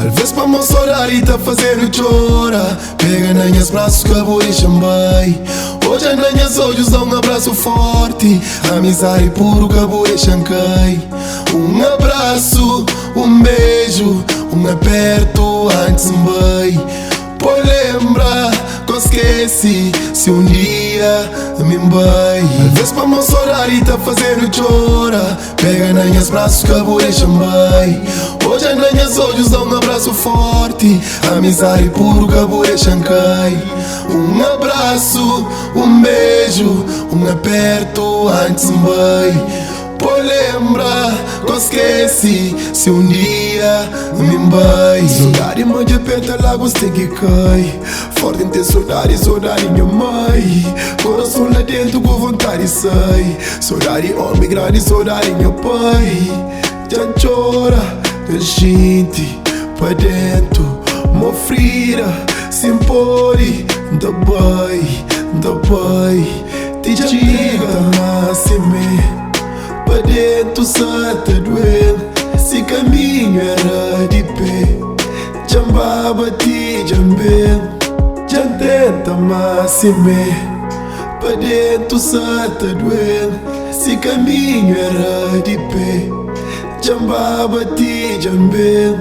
Às vezes pra me chorar e tá fazendo chora. Pega nas minhas braços que eu vou deixar bem. Hoje nas minhas olhos dá um abraço forte. Amizade puro que eu vou deixar cair. Um abraço, um beijo, um aperto antes um beijo. Pode lembrar que eu esqueci se um dia me beijo. Às vezes pra me chorar e tá fazendo chora. Pega nas minhas braços que eu vou deixar bem. Hoje nas minhas olhos dá um abraço forte. Amizade puro que eu vou deixar cair. Um abraço, um beijo, um aperto antes um beijo. Pode lembrar que eu esqueci se um dia me beijo. Saudade mãe de aperta lágrimas tem que cair. Forte em ter saudade minha mãe. Coração lá dentro com vontade sai. Saudade homem grande, saudade meu pai. Já chora, já gente pra dentro. Mofrida, sem pode, da pai. Te diga, mas se me pra dentro só tá doendo. Esse caminho era de pé. Jambaba ti jambel. Jantenta mas se me pra dentro só tá doendo. Esse caminho era de pé. Jambaba ti jambel.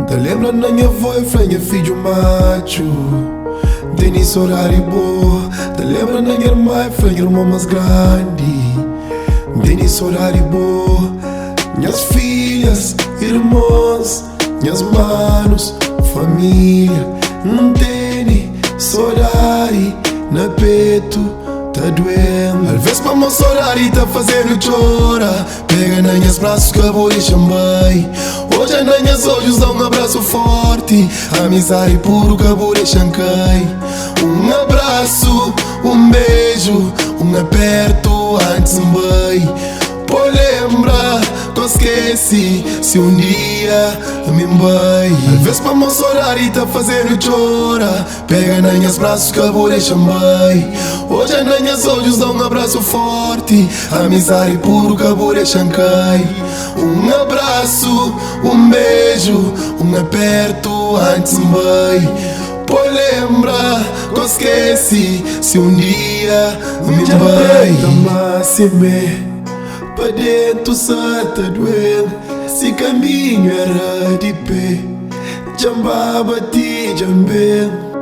Tá lembrando da minha avó e franha filho macho. Denis horário boa. Tá lembrando da minha irmã e franha irmã mais grande. Denis horário boa. Minhas filhas, irmãos, minhas manos, família. Não tem saudade na peito, tá doendo. Às vezes pra me chorar e tá fazendo chora. Pega nas minhas braços que eu vou deixar bem. Hoje nas minhas olhos dá um abraço forte. Amizade puro que eu vou deixar cair. Um abraço, um beijo, um aperto antes um beijo. Pode lembrar que eu esqueci se um dia me beijo. Às vezes pra me chorar e tá fazendo chora. Pega nas minhas braços que eu vou deixar bem. Hoje nas minhas olhos dá um abraço forte. Amizade puro que eu vou deixar cair. Um abraço, um beijo, um aperto antes um beijo. Pode lembrar que eu esqueci se um dia me beijo. Pra dentro só tá doendo. Esse caminho era de pé. Jambaba ti jambel.